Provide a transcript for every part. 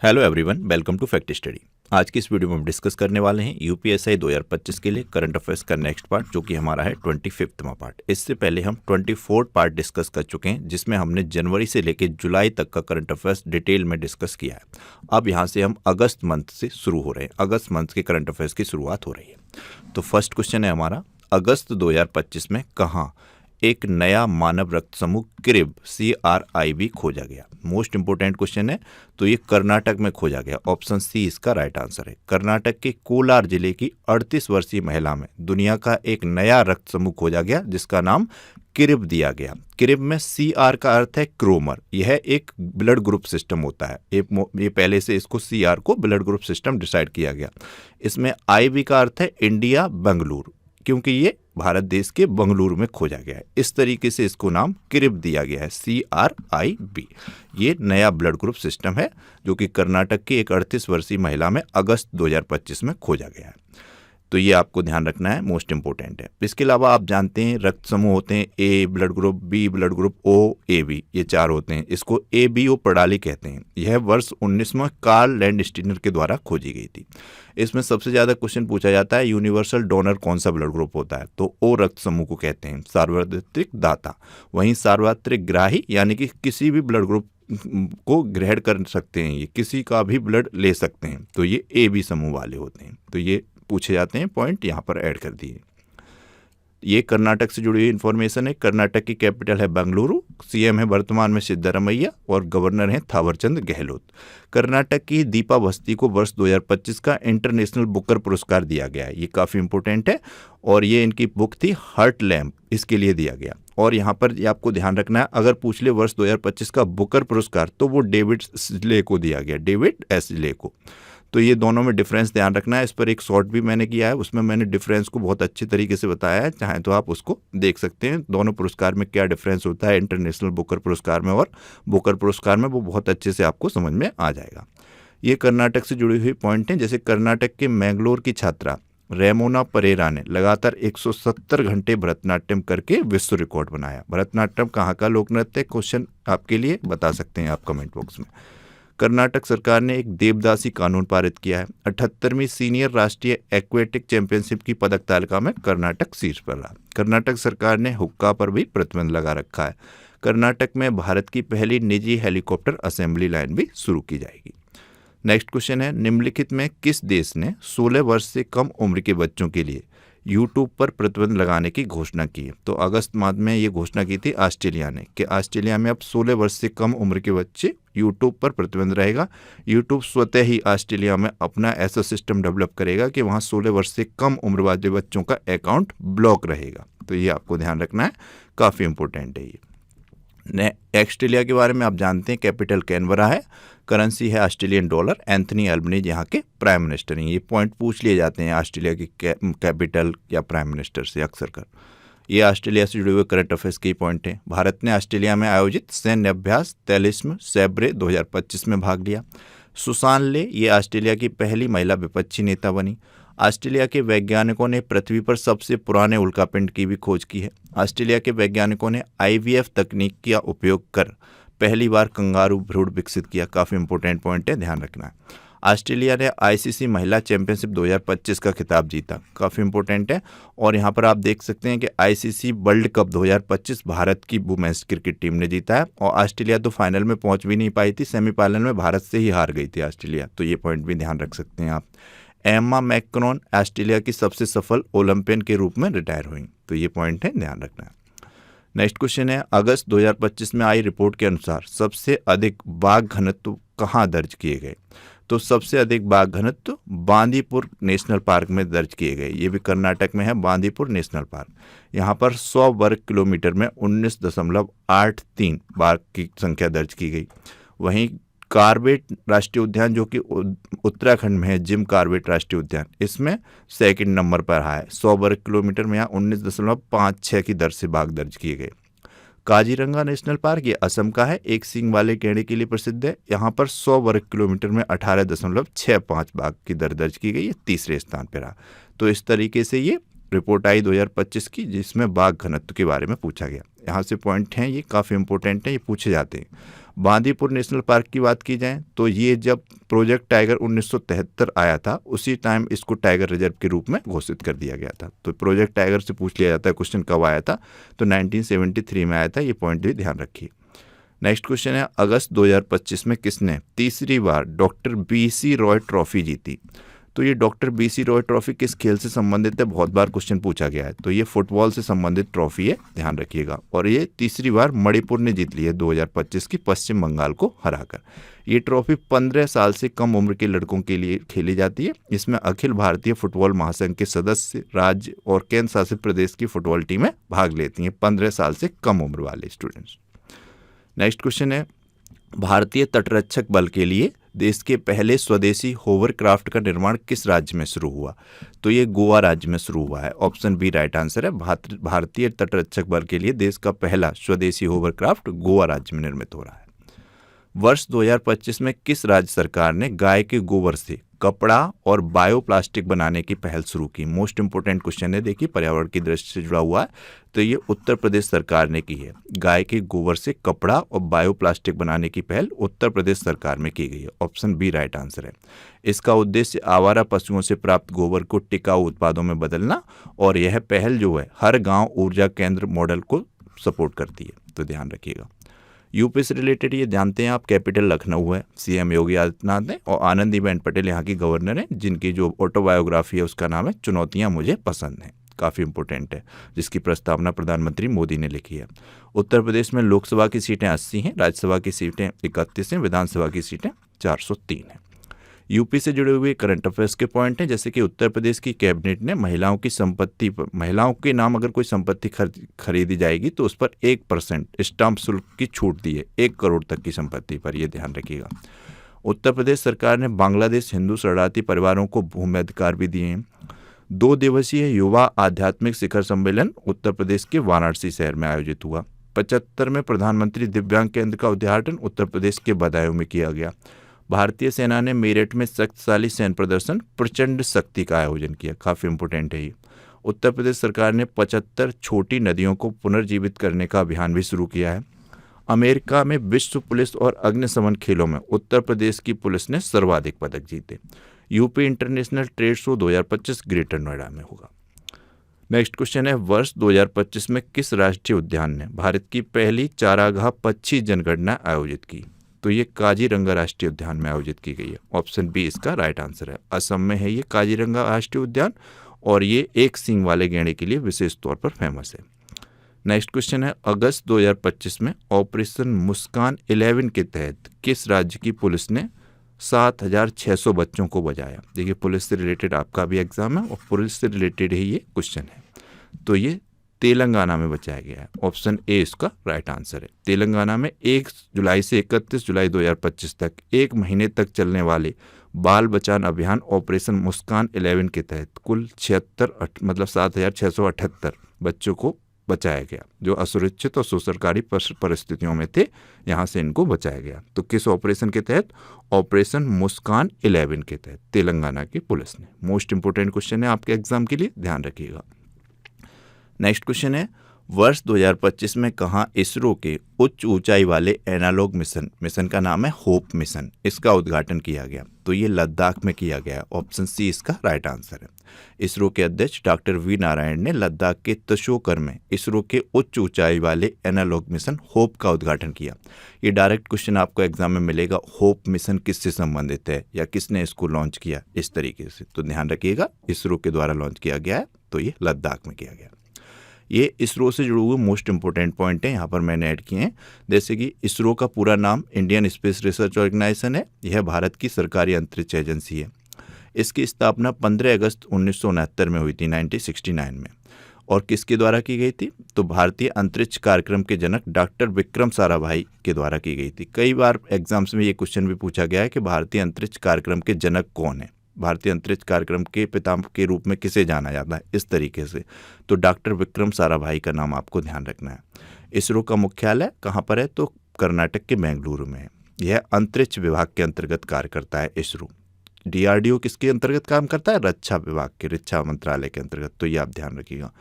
Hello everyone, welcome to fact study. आज की इस वीडियो में हम डिस्कस करने वाले हैं यूपीएसआई 2025 के लिए करंट अफेयर्स का नेक्स्ट पार्ट, जो कि हमारा है 25वां पार्ट। इससे पहले हम 24 पार्ट डिस्कस कर चुके हैं, जिसमें हमने जनवरी से लेकर जुलाई तक का करंट अफेयर्स डिटेल में डिस्कस किया है। अब यहाँ से हम अगस्त मंथ से शुरू हो रहे हैं, अगस्त मंथ के करंट अफेयर्स की शुरुआत हो रही है। तो फर्स्ट क्वेश्चन है हमारा, अगस्त 2025 में कहाँ एक नया मानव रक्त समूह क्रिब CRIB खोजा गया? मोस्ट इंपोर्टेंट क्वेश्चन है। तो ये कर्नाटक में खोजा गया, ऑप्शन सी इसका राइट आंसर है। कर्नाटक के कोलार जिले की 38 वर्षीय महिला में दुनिया का एक नया रक्त समूह खोजा गया, जिसका नाम क्रिब दिया गया। क्रिब में CR का अर्थ है क्रोमर। यह एक ब्लड ग्रुप सिस्टम होता है। ये पहले से इसको CR को ब्लड ग्रुप सिस्टम डिसाइड किया गया। इसमें IB का अर्थ है इंडिया बेंगलुरु, क्योंकि ये भारत देश के बंगलुरु में खोजा गया है। इस तरीके से इसको नाम क्रिब दिया गया है, CRIB। ये नया ब्लड ग्रुप सिस्टम है, जो कि कर्नाटक की एक 38 वर्षीय महिला में अगस्त 2025 में खोजा गया है। तो ये आपको ध्यान रखना है, मोस्ट इंपोर्टेंट है। इसके अलावा आप जानते हैं रक्त समूह होते हैं A blood group, B blood group, O AB, ये 4 होते हैं। इसको ABO प्रणाली कहते हैं। यह वर्ष 19वां कार्ल लैंडस्टीनर के द्वारा खोजी गई थी। इसमें सबसे ज़्यादा क्वेश्चन पूछा जाता है, यूनिवर्सल डोनर कौन सा ब्लड ग्रुप होता है? तो O रक्त समूह को कहते हैं, सार्वत्रिक दाता। वहीं सार्वत्रिक ग्राही यानी कि किसी भी ब्लड ग्रुप को ग्रहण कर सकते हैं, ये किसी का भी ब्लड ले सकते हैं। तो ये AB समूह वाले होते हैं। तो ये पूछे जाते हैं, पॉइंट यहाँ पर ऐड कर दिए। ये कर्नाटक से जुड़ी हुई इन्फॉर्मेशन है। कर्नाटक की कैपिटल है बेंगलुरु, CM है वर्तमान में सिद्धरामैया और गवर्नर हैं थावरचंद गहलोत। कर्नाटक की दीपा अवस्थी को वर्ष 2025 का इंटरनेशनल बुकर पुरस्कार दिया गया है। ये काफ़ी इंपॉर्टेंट है और ये इनकी बुक थी हर्ट लैम्प, इसके लिए दिया गया। और यहाँ पर ये आपको ध्यान रखना है, अगर पूछ ले वर्ष 2025 का बुकर पुरस्कार, तो वो डेविड स्ले को दिया गया, डेविड S ले को। तो ये दोनों में डिफरेंस ध्यान रखना है। इस पर एक शॉर्ट भी मैंने किया है, उसमें मैंने डिफरेंस को बहुत अच्छे तरीके से बताया है, चाहे तो आप उसको देख सकते हैं। दोनों पुरस्कार में क्या डिफरेंस होता है, इंटरनेशनल बुकर पुरस्कार में और बुकर पुरस्कार में, वो बहुत अच्छे से आपको समझ में आ जाएगा। ये कर्नाटक से जुड़ी हुई पॉइंट हैं। जैसे कर्नाटक के मैंगलोर की छात्रा रेमोना परेरा ने लगातार 170 घंटे भरतनाट्यम करके विश्व रिकॉर्ड बनाया। भरतनाट्यम कहाँ का लोक नृत्य? क्वेश्चन आपके लिए बता सकते हैं आप कमेंट बॉक्स में। कर्नाटक सरकार ने एक देवदासी कानून पारित किया है। 78वीं सीनियर राष्ट्रीय एक्वेटिक चैंपियनशिप की पदक तालिका में कर्नाटक शीर्ष पर रहा। कर्नाटक सरकार ने हुक्का पर भी प्रतिबंध लगा रखा है। कर्नाटक में भारत की पहली निजी हेलीकॉप्टर असेंबली लाइन भी शुरू की जाएगी। नेक्स्ट क्वेश्चन है, निम्नलिखित में किस देश ने 16 वर्ष से कम उम्र के बच्चों के लिए यूट्यूब पर प्रतिबंध लगाने की घोषणा की है? तो अगस्त माह में ये घोषणा की थी ऑस्ट्रेलिया ने, कि ऑस्ट्रेलिया में अब 16 वर्ष से कम उम्र के बच्चे यूट्यूब पर प्रतिबंध रहेगा। यूट्यूब स्वतः ही ऑस्ट्रेलिया में अपना ऐसा सिस्टम डेवलप करेगा कि वहाँ 16 वर्ष से कम उम्र वाले बच्चों का अकाउंट ब्लॉक रहेगा। तो ये आपको ध्यान रखना है, काफ़ी इंपॉर्टेंट है ये। ऑस्ट्रेलिया के बारे में आप जानते हैं, कैपिटल कैनबरा है, करेंसी है ऑस्ट्रेलियन डॉलर। एंथनी अल्बनीज यहाँ के प्राइम मिनिस्टर हैं। ये पॉइंट पूछ लिए जाते हैं ऑस्ट्रेलिया की कैपिटल या प्राइम मिनिस्टर से अक्सर कर। ये ऑस्ट्रेलिया से जुड़े हुए करंट अफेयर्स के पॉइंट हैं। भारत ने ऑस्ट्रेलिया में आयोजित सैन्य अभ्यास 43 सैब्रे 2025 में भाग लिया। सुसान ले ये ऑस्ट्रेलिया की पहली महिला विपक्षी नेता बनी। ऑस्ट्रेलिया के वैज्ञानिकों ने पृथ्वी पर सबसे पुराने उल्कापिंड की भी खोज की है। ऑस्ट्रेलिया के वैज्ञानिकों ने IVF तकनीक का उपयोग कर पहली बार कंगारू भ्रूण विकसित किया। काफ़ी इंपॉर्टेंट पॉइंट है, ध्यान रखना है। ऑस्ट्रेलिया ने ICC महिला चैंपियनशिप 2025 का खिताब जीता। काफ़ी इंपॉर्टेंट है। और यहाँ पर आप देख सकते हैं कि ICC वर्ल्ड कप 2025 भारत की वुमेन्स क्रिकेट टीम ने जीता है। और ऑस्ट्रेलिया तो फाइनल में पहुँच भी नहीं पाई थी, सेमीफाइनल में भारत से ही हार गई थी ऑस्ट्रेलिया। तो ये पॉइंट भी ध्यान रख सकते हैं आप। एम्मा मैक्रॉन ऑस्ट्रेलिया की सबसे सफल ओलंपियन के रूप में रिटायर हुई। तो ये पॉइंट है, ध्यान रखना है। नेक्स्ट क्वेश्चन है, अगस्त 2025 में आई रिपोर्ट के अनुसार सबसे अधिक बाघ घनत्व कहाँ दर्ज किए गए? तो सबसे अधिक बाघ घनत्व बांदीपुर नेशनल पार्क में दर्ज किए गए। ये भी कर्नाटक में है, बांदीपुर नेशनल पार्क। यहाँ पर 100 वर्ग किलोमीटर में 19.83 बाघ की संख्या दर्ज की गई। वहीं कार्बेट राष्ट्रीय उद्यान, जो कि उत्तराखंड में है, जिम कार्बेट राष्ट्रीय उद्यान, इसमें सेकंड नंबर पर रहा है। 100 वर्ग किलोमीटर में यहाँ 19.56 की दर से बाघ दर्ज किए गए। काजीरंगा नेशनल पार्क ये असम का है, एक सींग वाले गैंडे के लिए प्रसिद्ध है। यहाँ पर 100 वर्ग किलोमीटर में 18.65 बाघ की दर दर्ज की गई, ये तीसरे स्थान पर रहा। तो इस तरीके से ये रिपोर्ट आई 2025 की, जिसमें बाघ घनत्व के बारे में पूछा गया। यहाँ से पॉइंट हैं, ये काफ़ी इंपॉर्टेंट हैं, ये पूछे जाते हैं। बांदीपुर नेशनल पार्क की बात की जाए तो ये जब प्रोजेक्ट टाइगर 1973 आया था उसी टाइम इसको टाइगर रिजर्व के रूप में घोषित कर दिया गया था। तो प्रोजेक्ट टाइगर से पूछ लिया जाता है क्वेश्चन कब आया था, तो 1973 में आया था, ये पॉइंट भी ध्यान रखिए। नेक्स्ट क्वेश्चन है, अगस्त 2025 में किसने तीसरी बार डॉक्टर BC रॉय ट्रॉफी जीती? तो ये डॉक्टर BC रॉय ट्रॉफी किस खेल से संबंधित है, बहुत बार क्वेश्चन पूछा गया है। तो ये फुटबॉल से संबंधित ट्रॉफी है, ध्यान रखिएगा। और ये तीसरी बार मणिपुर ने जीत ली है 2025 की, पश्चिम बंगाल को हराकर। ये ट्रॉफी 15 साल से कम उम्र के लड़कों के लिए खेली जाती है। इसमें अखिल भारतीय फुटबॉल महासंघ के सदस्य, राज्य और केंद्र शासित प्रदेश की फुटबॉल टीमें भाग लेती हैं, 15 साल से कम उम्र वाले स्टूडेंट्स। नेक्स्ट क्वेश्चन है, भारतीय तटरक्षक बल के लिए देश के पहले स्वदेशी होवरक्राफ्ट का निर्माण किस राज्य में शुरू हुआ? तो ये गोवा राज्य में शुरू हुआ है, ऑप्शन बी राइट आंसर है। भारतीय तटरक्षक बल के लिए देश का पहला स्वदेशी होवरक्राफ्ट गोवा राज्य में निर्मित हो रहा है। वर्ष 2025 में किस राज्य सरकार ने गाय के गोबर से कपड़ा और बायोप्लास्टिक बनाने की पहल शुरू की? मोस्ट इंपोर्टेंट क्वेश्चन है, देखिए पर्यावरण की दृष्टि से जुड़ा हुआ है। तो ये उत्तर प्रदेश सरकार ने की है। गाय के गोबर से कपड़ा और बायोप्लास्टिक बनाने की पहल उत्तर प्रदेश सरकार में की गई है, ऑप्शन बी राइट आंसर है। इसका उद्देश्य आवारा पशुओं से प्राप्त गोबर को टिकाऊ उत्पादों में बदलना, और यह पहल जो है हर गाँव ऊर्जा केंद्र मॉडल को सपोर्ट करती है, तो ध्यान रखिएगा। यूपी से रिलेटेड ये जानते हैं आप, कैपिटल लखनऊ है, CM योगी आदित्यनाथ है, और आनंदीबेन पटेल यहाँ की गवर्नर हैं, जिनकी जो ऑटोबायोग्राफी है उसका नाम है चुनौतियाँ मुझे पसंद हैं, काफ़ी इंपॉर्टेंट है, जिसकी प्रस्तावना प्रधानमंत्री मोदी ने लिखी है। उत्तर प्रदेश में लोकसभा की सीटें 80 हैं, राज्यसभा की सीटें 31 हैं, विधानसभा की सीटें 403 हैं। यूपी से जुड़े हुए करंट अफेयर्स के पॉइंट हैं, जैसे कि उत्तर प्रदेश की कैबिनेट ने महिलाओं की संपत्ति पर, महिलाओं के नाम अगर कोई संपत्ति खरीदी जाएगी तो उस पर 1% स्टाम्प शुल्क की छूट दी है, 1 करोड़ तक की संपत्ति पर, यह ध्यान रखिएगा। उत्तर प्रदेश सरकार ने बांग्लादेश हिंदू शरणार्थी परिवारों को भूमि अधिकार भी दिए हैं। 2 दिवसीय युवा आध्यात्मिक शिखर सम्मेलन उत्तर प्रदेश के वाराणसी शहर में आयोजित हुआ। 75 में प्रधानमंत्री दिव्यांग केंद्र का उद्घाटन उत्तर प्रदेश के बदायूं में किया गया। भारतीय सेना ने मेरठ में शक्तिशाली सैन्य प्रदर्शन प्रचंड शक्ति का आयोजन किया, काफ़ी इंपॉर्टेंट है ये। उत्तर प्रदेश सरकार ने 75 छोटी नदियों को पुनर्जीवित करने का अभियान भी शुरू किया है। अमेरिका में विश्व पुलिस और अग्निशमन खेलों में उत्तर प्रदेश की पुलिस ने सर्वाधिक पदक जीते। UP international trade show 2025 greater Noida में होगा। नेक्स्ट क्वेश्चन है, वर्ष 2025 में किस राष्ट्रीय उद्यान ने भारत की पहली चारागाह पक्षी जनगणना आयोजित की? तो ये काजीरंगा राष्ट्रीय उद्यान में आयोजित की गई है, ऑप्शन बी इसका राइट आंसर है। असम में है ये काजीरंगा राष्ट्रीय उद्यान, और ये एक सींग वाले गैंडे के लिए विशेष तौर पर फेमस है। नेक्स्ट क्वेश्चन है, अगस्त 2025 में ऑपरेशन मुस्कान 11 के तहत किस राज्य की पुलिस ने 7600 बच्चों को बचाया? देखिए पुलिस से रिलेटेड आपका भी एग्जाम है और पुलिस से रिलेटेड ही ये क्वेश्चन है। तो ये तेलंगाना में बचाया गया है, ऑप्शन ए इसका राइट आंसर है। तेलंगाना में 1 जुलाई से 31 जुलाई 2025 तक 1 महीने तक चलने वाले बाल बचान अभियान ऑपरेशन मुस्कान 11 के तहत कुल 7678 बच्चों को बचाया गया, जो असुरक्षित और सुसरकारी परिस्थितियों में थे, यहाँ से इनको बचाया गया। तो किस ऑपरेशन के तहत? ऑपरेशन मुस्कान 11 के तहत तेलंगाना की पुलिस ने। मोस्ट इंपोर्टेंट क्वेश्चन है आपके एग्जाम के लिए, ध्यान रखिएगा। नेक्स्ट क्वेश्चन है, वर्ष 2025 में कहाँ इसरो के उच्च ऊंचाई वाले एनालॉग मिशन का नाम है होप मिशन, इसका उद्घाटन किया गया? तो ये लद्दाख में किया गया, ऑप्शन सी इसका राइट आंसर है। इसरो के अध्यक्ष डॉक्टर V नारायण ने लद्दाख के तशोकर में इसरो के उच्च ऊंचाई वाले एनालॉग मिशन होप का उद्घाटन किया। ये डायरेक्ट क्वेश्चन आपको एग्जाम में मिलेगा, होप मिशन किससे संबंधित है या किसने इसको लॉन्च किया, इस तरीके से। तो ध्यान रखिएगा, इसरो के द्वारा लॉन्च किया गया है, तो ये लद्दाख में किया गया। ये इसरो से जुड़े हुए मोस्ट इंपोर्टेंट पॉइंट हैं, यहाँ पर मैंने ऐड किए हैं। जैसे कि इसरो का पूरा नाम इंडियन स्पेस रिसर्च ऑर्गेनाइजेशन है, यह भारत की सरकारी अंतरिक्ष एजेंसी है। इसकी स्थापना 15 अगस्त 1969 में हुई थी, 1969 में। और किसके द्वारा की गई थी? तो भारतीय अंतरिक्ष कार्यक्रम के जनक डॉक्टर विक्रम साराभाई के द्वारा की गई थी। कई बार एग्जाम्स में ये क्वेश्चन भी पूछा गया है कि भारतीय अंतरिक्ष कार्यक्रम के जनक कौन है, भारतीय अंतरिक्ष कार्यक्रम के पिता के रूप में किसे जाना जाता है, इस तरीके से। तो डॉक्टर विक्रम साराभाई का नाम आपको ध्यान रखना है। इसरो का मुख्यालय कहाँ पर है? तो कर्नाटक के बेंगलुरु में है। यह अंतरिक्ष विभाग के अंतर्गत कार्य करता है इसरो। DRDO किसके अंतर्गत काम करता है? रक्षा विभाग के, रक्षा मंत्रालय के अंतर्गत, तो ये आप ध्यान रखिएगा।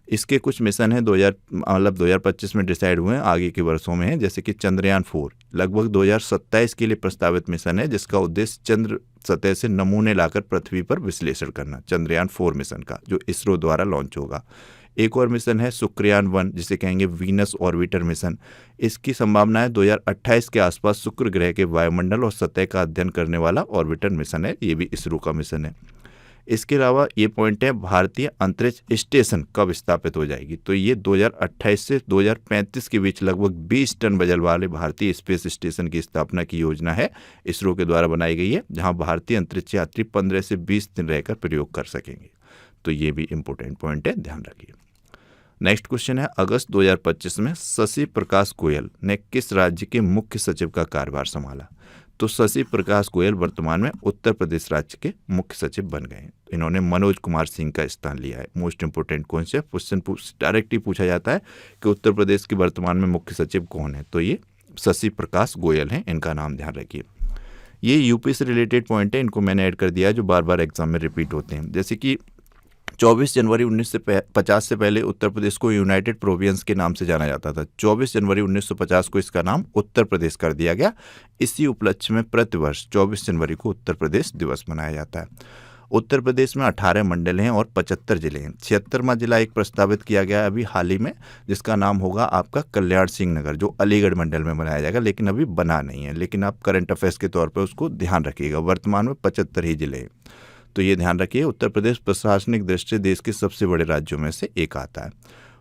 इसके कुछ मिशन हैं 2025 में डिसाइड हुए हैं, आगे के वर्षों में हैं, जैसे कि चंद्रयान 4 लगभग 2027 के लिए प्रस्तावित मिशन है, जिसका उद्देश्य चंद्र सतह से नमूने लाकर पृथ्वी पर विश्लेषण करना। चंद्रयान 4 मिशन का जो इसरो द्वारा लॉन्च होगा। एक और मिशन है शुक्रयान 1, जिसे कहेंगे वीनस ऑर्बिटर मिशन। इसकी संभावना है 2028 के आसपास शुक्र ग्रह के वायुमंडल और सतह का अध्ययन करने वाला ऑर्बिटर मिशन है, ये भी इसरो का मिशन है। इसके अलावा ये पॉइंट है, भारतीय अंतरिक्ष स्टेशन कब स्थापित हो जाएगी, तो ये 2028 से 2035 के बीच लगभग 20 टन वजन वाले भारतीय स्पेस स्टेशन की स्थापना की योजना है, इसरो के द्वारा बनाई गई है, जहां भारतीय अंतरिक्ष यात्री 15 से 20 दिन रहकर प्रयोग कर सकेंगे। तो ये भी इंपॉर्टेंट पॉइंट है, ध्यान रखिए। नेक्स्ट क्वेश्चन है, अगस्त 2025 में शशि प्रकाश गोयल ने किस राज्य के मुख्य सचिव का कार्यभार संभाला। तो शशि प्रकाश गोयल वर्तमान में उत्तर प्रदेश राज्य के मुख्य सचिव बन गए हैं। इन्होंने मनोज कुमार सिंह का स्थान लिया है। मोस्ट इंपोर्टेंट क्वेश्चन डायरेक्टली पूछा जाता है कि उत्तर प्रदेश के वर्तमान में मुख्य सचिव कौन है, तो ये शशि प्रकाश गोयल हैं, इनका नाम ध्यान रखिए। ये यूपी से रिलेटेड पॉइंट है, इनको मैंने ऐड कर दिया है जो बार बार एग्जाम में रिपीट होते हैं। जैसे कि 24 जनवरी 1950 से पहले उत्तर प्रदेश को यूनाइटेड प्रोविंस के नाम से जाना जाता था। 24 जनवरी 1950 को इसका नाम उत्तर प्रदेश कर दिया गया। इसी उपलक्ष्य में प्रतिवर्ष 24 जनवरी को उत्तर प्रदेश दिवस मनाया जाता है। उत्तर प्रदेश में 18 मंडल हैं और 75 जिले हैं। 76वां जिला एक प्रस्तावित किया गया अभी हाल ही में, जिसका नाम होगा आपका कल्याण सिंह नगर, जो अलीगढ़ मंडल में बनाया जाएगा, लेकिन अभी बना नहीं है। लेकिन आप करंट अफेयर्स के तौर पर उसको ध्यान रखिएगा। वर्तमान में 75 ही जिले हैं, तो ये ध्यान रखिए। उत्तर प्रदेश प्रशासनिक दृष्टि से देश के सबसे बड़े राज्यों में से एक आता है।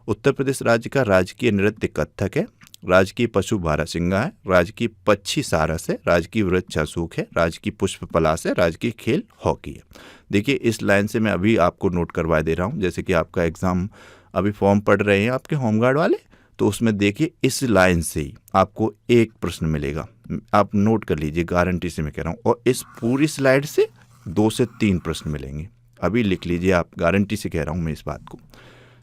उत्तर प्रदेश राज्य का राजकीय नृत्य कथक है, राजकीय पशु बारहसिंगा है, राजकीय पक्षी सारस है, राजकीय वृक्ष अशोक है, राजकीय पुष्प पलाश है, राजकीय खेल हॉकी है। देखिए इस लाइन से मैं अभी आपको नोट करवा दे रहा हूँ, जैसे कि आपका एग्जाम अभी फॉर्म पढ़ रहे हैं आपके होमगार्ड वाले, तो उसमें देखिए इस लाइन से ही आपको एक प्रश्न मिलेगा, आप नोट कर लीजिए, गारंटी से मैं कह रहा हूँ। और इस पूरी स्लाइड से 2 से 3 प्रश्न मिलेंगे, अभी लिख लीजिए आप, गारंटी से कह रहा हूँ मैं इस बात को।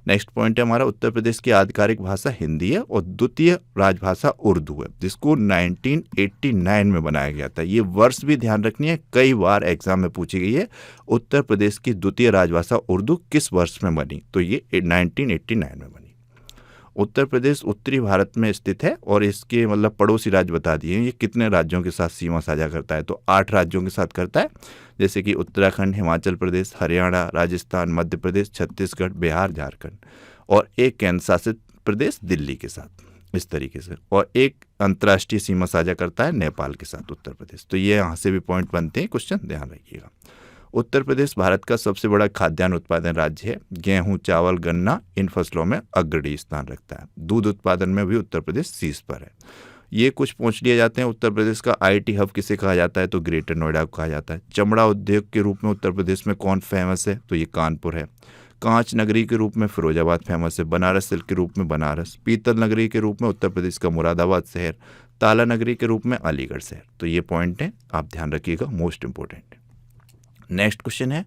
नेक्स्ट पॉइंट है हमारा, उत्तर प्रदेश की आधिकारिक भाषा हिंदी है और द्वितीय राजभाषा उर्दू है, जिसको 1989 में बनाया गया था। ये वर्ष भी ध्यान रखनी है, कई बार एग्जाम में पूछी गई है। उत्तर प्रदेश की द्वितीय राजभाषा उर्दू किस वर्ष में बनी, तो ये 1989 में बनी। उत्तर प्रदेश उत्तरी भारत में स्थित है और इसके मतलब पड़ोसी राज्य बता दिए, ये कितने राज्यों के साथ सीमा साझा करता है, तो 8 राज्यों के साथ करता है, जैसे कि उत्तराखंड, हिमाचल प्रदेश, हरियाणा, राजस्थान, मध्य प्रदेश, छत्तीसगढ़, बिहार, झारखंड, और एक केंद्र शासित प्रदेश दिल्ली के साथ, इस तरीके से। और एक अंतर्राष्ट्रीय सीमा साझा करता है नेपाल के साथ उत्तर प्रदेश। तो ये यहाँ से भी पॉइंट बनते हैं, क्वेश्चन ध्यान रखिएगा। उत्तर प्रदेश भारत का सबसे बड़ा खाद्यान्न उत्पादन राज्य है। गेहूं, चावल, गन्ना इन फसलों में अग्रणी स्थान रखता है। दूध उत्पादन में भी उत्तर प्रदेश शीर्ष पर है। ये कुछ पूछ लिए जाते हैं। उत्तर प्रदेश का आईटी हब किसे कहा जाता है, तो ग्रेटर नोएडा को कहा जाता है। चमड़ा उद्योग के रूप में उत्तर प्रदेश में कौन फेमस है, तो ये कानपुर है। कांच नगरी के रूप में फिरोजाबाद फेमस है। बनारस सिल्क के रूप में बनारस। पीतल नगरी के रूप में उत्तर प्रदेश का मुरादाबाद शहर। ताला नगरी के रूप में अलीगढ़ शहर। तो ये पॉइंट है, आप ध्यान रखिएगा, मोस्ट इंपोर्टेंट है। नेक्स्ट क्वेश्चन है,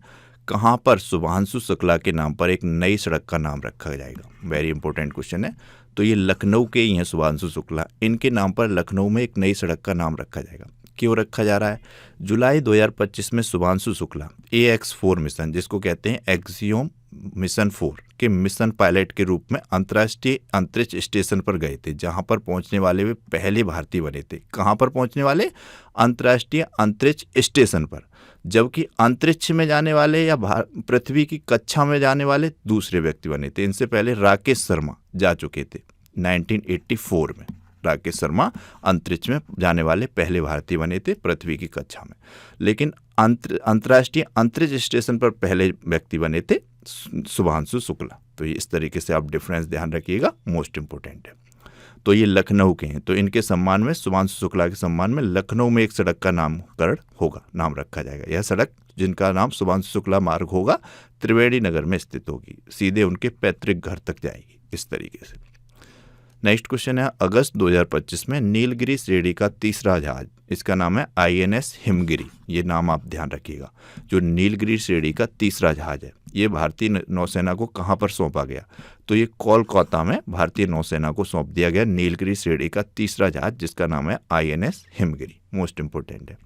कहाँ पर शुभांशु शुक्ला के नाम पर एक नई सड़क का नाम रखा जाएगा। वेरी इंपॉर्टेंट क्वेश्चन है। तो ये लखनऊ के ही हैं शुभांशु शुक्ला, इनके नाम पर लखनऊ में एक नई सड़क का नाम रखा जाएगा। क्यों रखा जा रहा है, जुलाई 2025 में शुभांशु शुक्ला AX4 मिशन, जिसको कहते हैं एक्सियोम मिशन 4 के मिशन पायलट के रूप में अंतर्राष्ट्रीय अंतरिक्ष स्टेशन पर गए थे, जहां पर पहुंचने वाले वे पहले भारतीय बने थे। कहां पर पहुंचने वाले, अंतर्राष्ट्रीय अंतरिक्ष स्टेशन पर, जबकि अंतरिक्ष में जाने वाले या पृथ्वी की कक्षा में जाने वाले दूसरे व्यक्ति बने थे। इनसे पहले राकेश शर्मा जा चुके थे 1984 में। राकेश शर्मा अंतरिक्ष में जाने वाले पहले भारतीय बने थे पृथ्वी की कक्षा में। लेकिन अंतर्राष्ट्रीय अंतरिक्ष स्टेशन पर पहले व्यक्ति बने थे शुभांशु शुक्ला। तो ये इस तरीके से आप डिफरेंस ध्यान रखिएगा, मोस्ट इंपोर्टेंट है। तो ये लखनऊ के हैं, तो इनके सम्मान में, शुभांशु शुक्ला के सम्मान में लखनऊ में एक सड़क का नामकरण होगा, नाम रखा जाएगा। यह सड़क, जिनका नाम शुभांशु शुक्ला मार्ग होगा, त्रिवेणी नगर में स्थित होगी, सीधे उनके पैतृक घर तक जाएगी, इस तरीके से। नेक्स्ट क्वेश्चन है, अगस्त 2025 में नीलगिरी श्रेणी का तीसरा जहाज, इसका नाम है INS हिमगिरी। ये नाम आप ध्यान रखिएगा। जो नीलगिरी श्रेणी का तीसरा जहाज है, ये भारतीय नौसेना को कहाँ पर सौंपा गया, तो ये कोलकाता में भारतीय नौसेना को सौंप दिया गया नीलगिरी श्रेणी का तीसरा जहाज, जिसका नाम है INS हिमगिरी। मोस्ट इंपोर्टेंट है।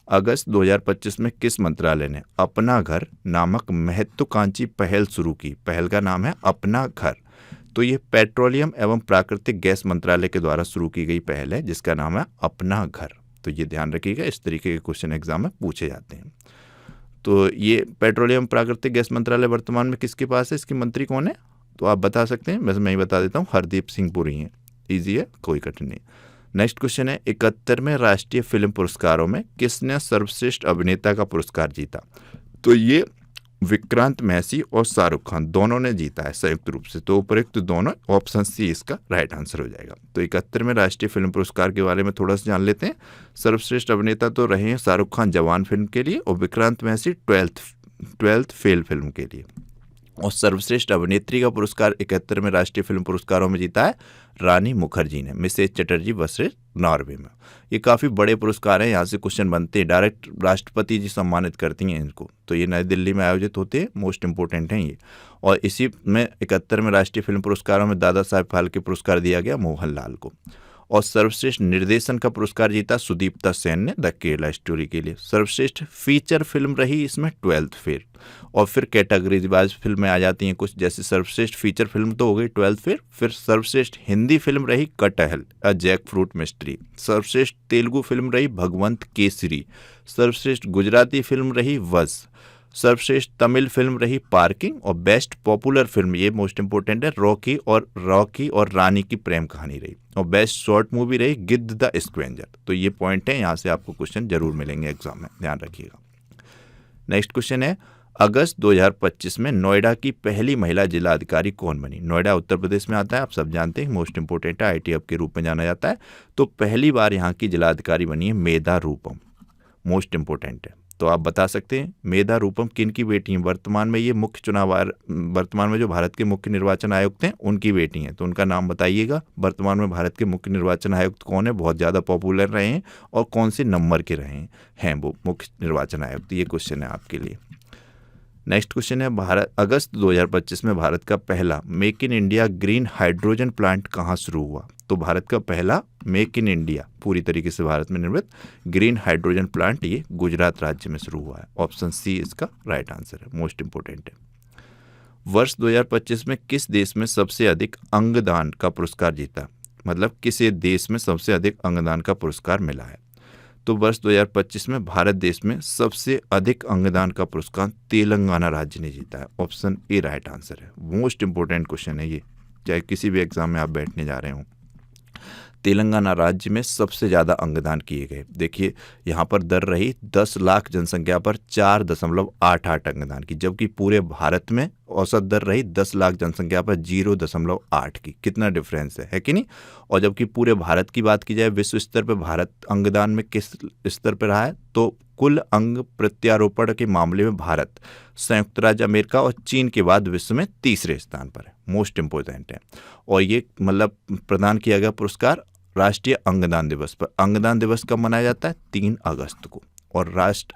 अगस्त 2025 में किस मंत्रालय ने अपना घर नामक महत्वाकांक्षी पहल शुरू की? पहल का नाम है अपना घर। तो ये पेट्रोलियम एवं प्राकृतिक गैस मंत्रालय के द्वारा शुरू की गई पहल है जिसका नाम है अपना घर। तो ये ध्यान रखिएगा, इस तरीके के क्वेश्चन एग्जाम में पूछे जाते हैं। तो ये पेट्रोलियम प्राकृतिक गैस मंत्रालय वर्तमान में किसके पास है, इसके मंत्री कौन है? तो आप बता सकते हैं, वैसे मैं ही बता देता हूँ, हरदीप सिंह पुरी हैं। ईजी है, कोई कठिन नहीं। नेक्स्ट क्वेश्चन है 71वें राष्ट्रीय फिल्म पुरस्कारों में किसने सर्वश्रेष्ठ अभिनेता का पुरस्कार जीता? तो ये विक्रांत मैसी और शाहरुख खान दोनों ने जीता है संयुक्त रूप से। तो उपयुक्त दोनों, ऑप्शन सी इसका राइट आंसर हो जाएगा। तो 71वें राष्ट्रीय फिल्म पुरस्कार के बारे में थोड़ा सा जान लेते हैं। सर्वश्रेष्ठ अभिनेता तो रहे हैं शाहरुख खान जवान फिल्म के लिए और Vikrant Massey twelfth fail film के लिए। और सर्वश्रेष्ठ अभिनेत्री का पुरस्कार 71वें राष्ट्रीय फिल्म पुरस्कारों में जीता है रानी मुखर्जी ने, मिसेज चटर्जी वर्सेस नॉर्वे में। ये काफ़ी बड़े पुरस्कार हैं, यहाँ से क्वेश्चन बनते हैं, डायरेक्ट राष्ट्रपति जी सम्मानित करती हैं इनको। तो ये नई दिल्ली में आयोजित होते हैं, मोस्ट इंपॉर्टेंट हैं ये। और इसी में 71वें राष्ट्रीय फिल्म पुरस्कारों में दादा साहब फाल्के पुरस्कार दिया गया मोहनलाल को। और सर्वश्रेष्ठ निर्देशन का पुरस्कार जीता सुदीप्ता सेन ने द केरला स्टोरी के लिए। सर्वश्रेष्ठ फीचर फिल्म रही इसमें ट्वेल्थ फेल। और फिर कैटेगरीज वाइज फिल्में आ जाती हैं कुछ, जैसे सर्वश्रेष्ठ फीचर फिल्म तो हो गई ट्वेल्थ फेल। फिर सर्वश्रेष्ठ हिंदी फिल्म रही कटहल अ जैक फ्रूट मिस्ट्री। सर्वश्रेष्ठ तेलुगु फिल्म रही भगवंत केसरी। सर्वश्रेष्ठ गुजराती फिल्म रही वज। सर्वश्रेष्ठ तमिल फिल्म रही पार्किंग। और बेस्ट पॉपुलर फिल्म, ये मोस्ट इंपोर्टेंट है, रॉकी और रानी की प्रेम कहानी रही। और बेस्ट शॉर्ट मूवी रही गिद्ध द स्क्वेंजर। तो ये पॉइंट है, यहाँ से आपको क्वेश्चन जरूर मिलेंगे एग्जाम में, ध्यान रखिएगा। नेक्स्ट क्वेश्चन है अगस्त 2025 में नोएडा की पहली महिला जिला अधिकारी कौन बनी? नोएडा उत्तर प्रदेश में आता है, आप सब जानते हैं, मोस्ट इंपोर्टेंट है, आईटी हब के रूप में जाना जाता है। तो पहली बार यहाँ की जिला अधिकारी बनी है मेधा रूपम, मोस्ट इंपोर्टेंट है। तो आप बता सकते हैं मेधा रूपम किन की बेटी हैं? वर्तमान में ये वर्तमान में जो भारत के मुख्य निर्वाचन आयुक्त हैं उनकी बेटी हैं। तो उनका नाम बताइएगा। वर्तमान में भारत के मुख्य निर्वाचन आयुक्त कौन है, बहुत ज़्यादा पॉपुलर रहे हैं और कौन से नंबर के रहे हैं वो मुख्य निर्वाचन आयुक्त? ये क्वेश्चन है आपके लिए। नेक्स्ट क्वेश्चन है अगस्त 2025 में भारत का पहला make in India green hydrogen plant कहाँ शुरू हुआ? तो भारत का पहला मेक इन इंडिया, पूरी तरीके से भारत में निर्मित ग्रीन हाइड्रोजन प्लांट ये गुजरात राज्य में शुरू हुआ है। ऑप्शन सी इसका राइट आंसर है, मोस्ट इंपोर्टेंट है। वर्ष 2025 में किस देश में सबसे अधिक अंगदान का पुरस्कार जीता? मतलब किस देश में सबसे अधिक अंगदान का पुरस्कार मिला है? तो वर्ष 2025 में भारत देश में सबसे अधिक अंगदान का पुरस्कार तेलंगाना राज्य ने जीता है। ऑप्शन ए राइट आंसर है। मोस्ट इंपोर्टेंट क्वेश्चन है ये, चाहे किसी भी एग्जाम में आप बैठने जा रहे हो। तेलंगाना राज्य में सबसे ज़्यादा अंगदान किए गए। देखिए यहाँ पर दर रही 10 लाख जनसंख्या पर 4.88 अंगदान की, जबकि पूरे भारत में औसत दर रही 10 लाख जनसंख्या पर 0.8 की। कितना डिफरेंस है कि नहीं? और जबकि पूरे भारत की बात की जाए, विश्व स्तर पर भारत अंगदान में किस स्तर पर रहा है? तो कुल अंग प्रत्यारोपण के मामले में भारत संयुक्त राज्य अमेरिका और चीन के बाद विश्व में तीसरे स्थान पर है। मोस्ट इंपोर्टेंट है। और ये मतलब प्रदान किया गया पुरस्कार राष्ट्रीय अंगदान दिवस पर। अंगदान दिवस कब मनाया जाता है? 3 अगस्त को। और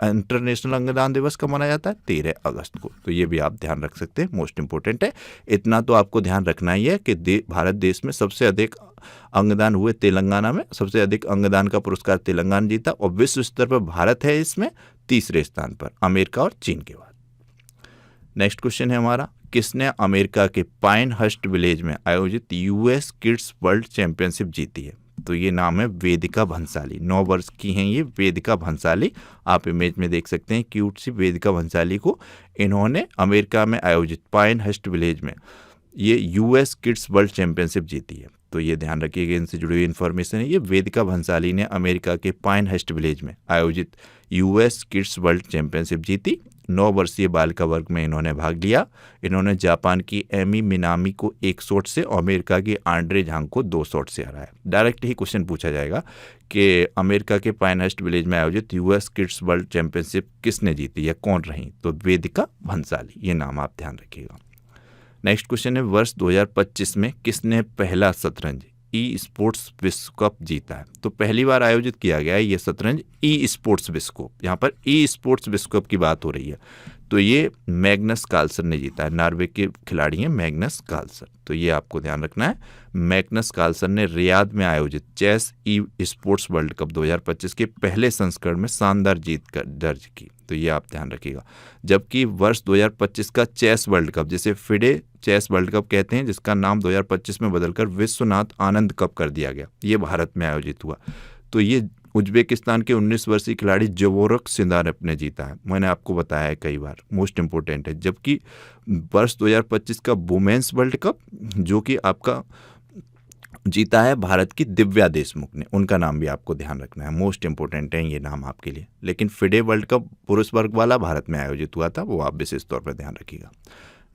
इंटरनेशनल अंगदान दिवस कब मनाया जाता है? 13 अगस्त को। तो ये भी आप ध्यान रख सकते हैं, मोस्ट इंपोर्टेंट है। इतना तो आपको ध्यान रखना ही है कि भारत देश में सबसे अधिक अंगदान हुए तेलंगाना में, सबसे अधिक अंगदान का पुरस्कार तेलंगाना जीता। और विश्व स्तर पर भारत है इसमें तीसरे स्थान पर, अमेरिका और चीन के बाद। नेक्स्ट क्वेश्चन है हमारा, किसने अमेरिका के पाइनहर्स्ट विलेज में आयोजित यूएस किड्स वर्ल्ड चैंपियनशिप जीती है? तो ये नाम है वेदिका भंसाली। 9 वर्ष की हैं ये वेदिका भंसाली, आप इमेज में देख सकते हैं क्यूट सी वेदिका भंसाली को। इन्होंने अमेरिका में आयोजित पाइनहर्स्ट विलेज में ये यूएस किड्स वर्ल्ड चैंपियनशिप जीती है। तो ये ध्यान रखिएगा, इनसे जुड़ी हुई इन्फॉर्मेशन है। ये वेदिका भंसाली ने अमेरिका के पाइनहर्स्ट विलेज में आयोजित यूएस किड्स वर्ल्ड चैंपियनशिप जीती। 9 वर्षीय बालिका वर्ग में इन्होंने भाग लिया। इन्होंने जापान की एमी मिनामी को 1 शॉट से और अमेरिका की आंड्रे झांग को 2 शॉट से हराया। डायरेक्ट ही क्वेश्चन पूछा जाएगा कि अमेरिका के पाइनहर्स्ट विलेज में आयोजित यूएस किड्स वर्ल्ड चैंपियनशिप किसने जीती या कौन रही? तो वेदिका भंसाली, ये नाम आप ध्यान रखिएगा। नेक्स्ट क्वेश्चन है, वर्ष 2025 में किसने पहला शतरंज ई स्पोर्ट्स विश्व कप जीता है। तो पहली बार आयोजित किया गया है ये शतरंज ई स्पोर्ट्स विश्व कप। यहाँ पर ई स्पोर्ट्स विश्व कप की बात हो रही है। तो ये मैग्नस कार्लसन ने जीता है। नॉर्वे के खिलाड़ी हैं मैग्नस कार्लसन। तो ये आपको ध्यान रखना है। मैग्नस कार्लसन ने रियाद में आयोजित chess esports world cup 2025 के पहले संस्करण में शानदार जीत दर्ज की। तो ये आप ध्यान रखिएगा। जबकि वर्ष 2025 का चेस वर्ल्ड कप, जिसे फिडे चेस वर्ल्ड कप कहते हैं, जिसका नाम 2025 में बदलकर विश्वनाथ आनंद कप कर दिया गया, ये भारत में आयोजित हुआ। तो ये उज्बेकिस्तान के 19 वर्षीय खिलाड़ी जवोरक सिंदारफ ने जीता है। मैंने आपको बताया है कई बार, मोस्ट इंपोर्टेंट है। जबकि वर्ष 2025 का वुमेन्स वर्ल्ड कप, जो कि आपका जीता है भारत की दिव्या देशमुख ने, उनका नाम भी आपको ध्यान रखना है। मोस्ट इंपोर्टेंट है ये नाम आपके लिए। लेकिन फिडे वर्ल्ड कप पुरुष वर्ग वाला भारत में आयोजित हुआ था, वो आप विशेष तौर पर ध्यान रखिएगा।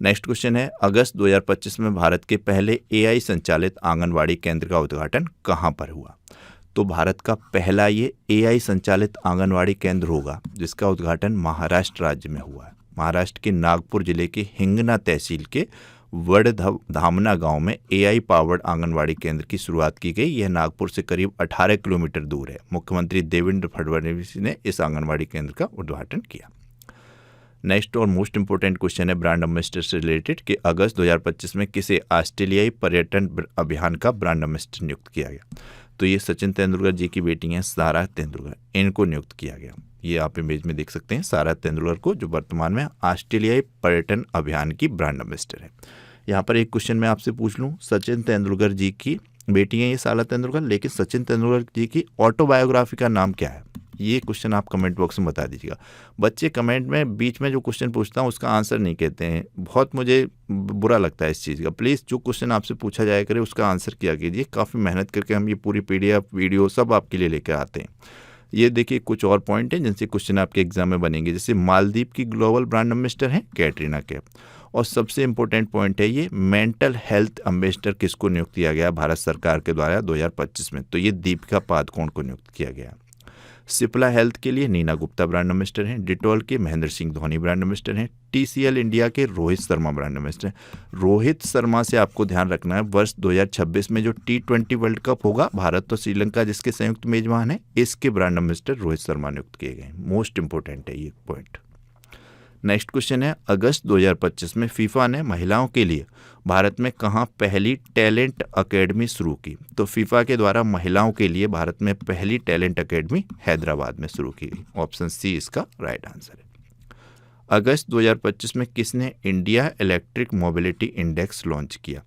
नेक्स्ट क्वेश्चन है, अगस्त 2025 में भारत के पहले एआई संचालित आंगनवाड़ी केंद्र का उद्घाटन कहाँ पर हुआ? तो भारत का पहला ये एआई संचालित आंगनवाड़ी केंद्र होगा जिसका उद्घाटन महाराष्ट्र राज्य में हुआ है। महाराष्ट्र के नागपुर जिले के हिंगना तहसील के वडधामना गांव में एआई पावर्ड आंगनवाड़ी केंद्र की शुरुआत की गई। यह नागपुर से करीब 18 किलोमीटर दूर है। मुख्यमंत्री देवेंद्र फडणवीस ने इस आंगनवाड़ी केंद्र का उद्घाटन किया। नेक्स्ट और मोस्ट इंपोर्टेंट क्वेश्चन है ब्रांड एम्बेसडर से रिलेटेड कि अगस्त 2025 में किसे ऑस्ट्रेलियाई पर्यटन अभियान का ब्रांड एम्बेसडर नियुक्त किया गया? तो ये सचिन तेंदुलकर जी की बेटी हैं सारा तेंदुलकर, इनको नियुक्त किया गया। ये आप इमेज में देख सकते हैं सारा तेंदुलकर को, जो वर्तमान में ऑस्ट्रेलियाई पर्यटन अभियान की ब्रांड एम्बेसडर है। यहाँ पर एक क्वेश्चन मैं आपसे पूछ लूँ, सचिन तेंदुलकर जी की बेटी हैं ये सारा तेंदुलकर, लेकिन सचिन तेंदुलकर जी की ऑटोबायोग्राफी का नाम क्या है? ये क्वेश्चन आप कमेंट बॉक्स में बता दीजिएगा। बच्चे कमेंट में बीच में जो क्वेश्चन पूछता हूँ उसका आंसर नहीं कहते हैं, बहुत मुझे बुरा लगता है इस चीज़ का। प्लीज़ जो क्वेश्चन आपसे पूछा जाया करे उसका आंसर किया कीजिए। काफ़ी मेहनत करके हम ये पूरी PDF वीडियो सब आपके लिए लेकर आते हैं। ये देखिए कुछ और पॉइंट हैं जिनसे क्वेश्चन आपके एग्जाम में बनेंगे। जैसे मालदीव की ग्लोबल ब्रांड एम्बेसडर हैं कैटरीना कैफ। और सबसे इंपॉर्टेंट पॉइंट है ये मेंटल हेल्थ एम्बेसडर किसको नियुक्त किया गया भारत सरकार के द्वारा 2025 में? तो ये दीपिका पादुकोण को नियुक्त किया गया। सिप्ला हेल्थ के लिए नीना गुप्ता ब्रांड एम्बेसडर हैं। डिटॉल के महेंद्र सिंह धोनी ब्रांड एम्बेसडर हैं। TCL इंडिया के रोहित शर्मा ब्रांड एम्बेसडर हैं। रोहित शर्मा से आपको ध्यान रखना है, वर्ष 2026 में जो T20 वर्ल्ड कप होगा, भारत और श्रीलंका जिसके संयुक्त मेजबान है, इसके ब्रांड एम्बेसडर रोहित शर्मा नियुक्त किए गए। मोस्ट इंपोर्टेंट है ये पॉइंट। नेक्स्ट क्वेश्चन है, अगस्त 2025 में फीफा ने महिलाओं के लिए भारत में कहाँ पहली टैलेंट अकेडमी शुरू की? तो फीफा के द्वारा महिलाओं के लिए भारत में पहली टैलेंट अकेडमी हैदराबाद में शुरू की गई। ऑप्शन सी इसका राइट आंसर है। अगस्त 2025 में किसने India electric mobility index launch किया?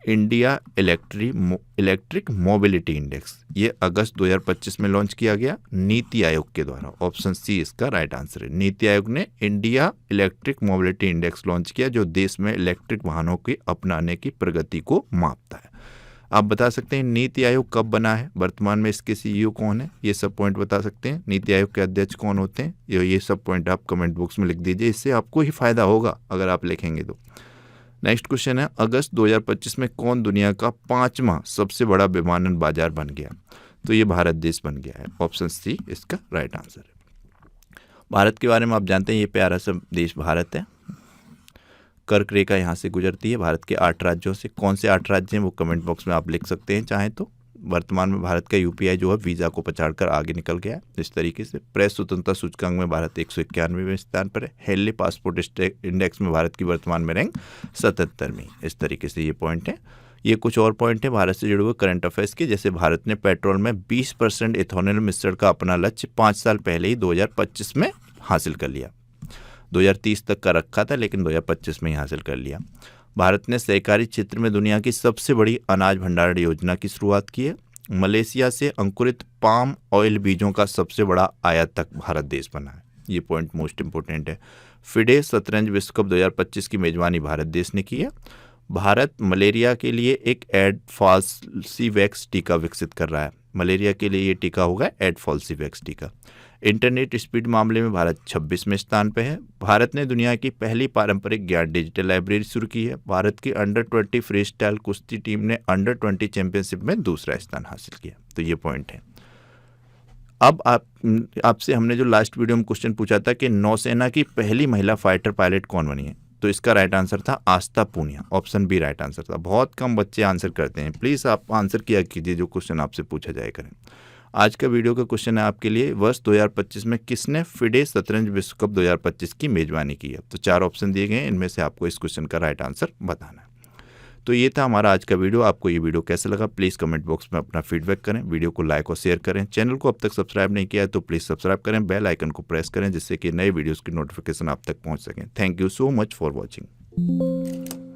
इंडिया इलेक्ट्रिक मोबिलिटी इंडेक्स, ये अगस्त 2025 में लॉन्च किया गया नीति आयोग के द्वारा। ऑप्शन सी इसका राइट आंसर है। नीति आयोग ने India electric mobility index launch किया, जो देश में इलेक्ट्रिक वाहनों के अपनाने की प्रगति को मापता है। आप बता सकते हैं नीति आयोग कब बना है, वर्तमान में इसके CEO कौन है, ये सब पॉइंट बता सकते हैं। नीति आयोग के अध्यक्ष कौन होते हैं, ये सब पॉइंट आप कमेंट बॉक्स में लिख दीजिए, इससे आपको ही फायदा होगा अगर आप लिखेंगे तो। नेक्स्ट क्वेश्चन है, अगस्त 2025 में कौन दुनिया का 5वां सबसे बड़ा विमानन बाजार बन गया? तो ये भारत देश बन गया है। ऑप्शन सी इसका राइट आंसर है। भारत के बारे में आप जानते हैं, ये प्यारा सा देश भारत है। कर्क रेखा यहाँ से गुजरती है भारत के 8 राज्यों से। कौन से 8 राज्य हैं वो कमेंट बॉक्स में आप लिख सकते हैं चाहें तो। वर्तमान में भारत का UPI जो है वीज़ा को पछाड़कर आगे निकल गया है। इस तरीके से प्रेस स्वतंत्रता सूचकांक में भारत 191वें स्थान पर है। हेनली पासपोर्ट इंडेक्स में भारत की वर्तमान में रैंक 77वीं। इस तरीके से ये पॉइंट है। ये कुछ और पॉइंट है भारत से जुड़े हुए करंट अफेयर्स के, जैसे भारत ने पेट्रोल में 20% इथेनॉल मिश्रण का अपना लक्ष्य 5 साल पहले ही 2025 में हासिल कर लिया। 2030 तक का रखा था लेकिन 2025 में ही हासिल कर लिया। भारत ने सहकारी क्षेत्र में दुनिया की सबसे बड़ी अनाज भंडारण योजना की शुरुआत की है। मलेशिया से अंकुरित पाम ऑयल बीजों का सबसे बड़ा आयातक भारत देश बना है। ये पॉइंट मोस्ट इंपोर्टेंट है। फिडे शतरंज विश्व कप 2025 की मेजबानी भारत देश ने की है। भारत मलेरिया के लिए एक एडफॉल्सीवैक्स टीका विकसित कर रहा है। मलेरिया के लिए ये टीका होगा एडफॉल्सीवैक्स टीका। इंटरनेट स्पीड मामले में भारत 26वें स्थान पर है। भारत ने दुनिया की पहली पारंपरिक ज्ञान डिजिटल लाइब्रेरी शुरू की है। भारत की अंडर-20 फ्री स्टाइल कुश्ती टीम ने अंडर-20 चैंपियनशिप में दूसरा स्थान हासिल किया। तो ये पॉइंट है। अब आपसे हमने जो लास्ट वीडियो में क्वेश्चन पूछा था कि नौसेना की पहली महिला फाइटर पायलट कौन बनी है, तो इसका राइट आंसर था Aastha Punia, option B right answer था। बहुत कम बच्चे आंसर करते हैं, प्लीज़ आप आंसर किया कीजिए जो क्वेश्चन आपसे पूछा जाए करें। आज का वीडियो का क्वेश्चन है आपके लिए, वर्ष 2025 में किसने फिडे शतरंज विश्व कप 2025 की मेजबानी की है? तो 4 ऑप्शन दिए गए हैं, इनमें से आपको इस क्वेश्चन का राइट आंसर बताना है। तो ये था हमारा आज का वीडियो। आपको ये वीडियो कैसा लगा प्लीज़ कमेंट बॉक्स में अपना फीडबैक करें, वीडियो को लाइक और शेयर करें। चैनल को अब तक सब्सक्राइब नहीं किया है तो प्लीज़ सब्सक्राइब करें, बेल आइकन को प्रेस करें जिससे कि नए वीडियोज़ की नोटिफिकेशन आप तक पहुँच सकें। Thank you so much for watching.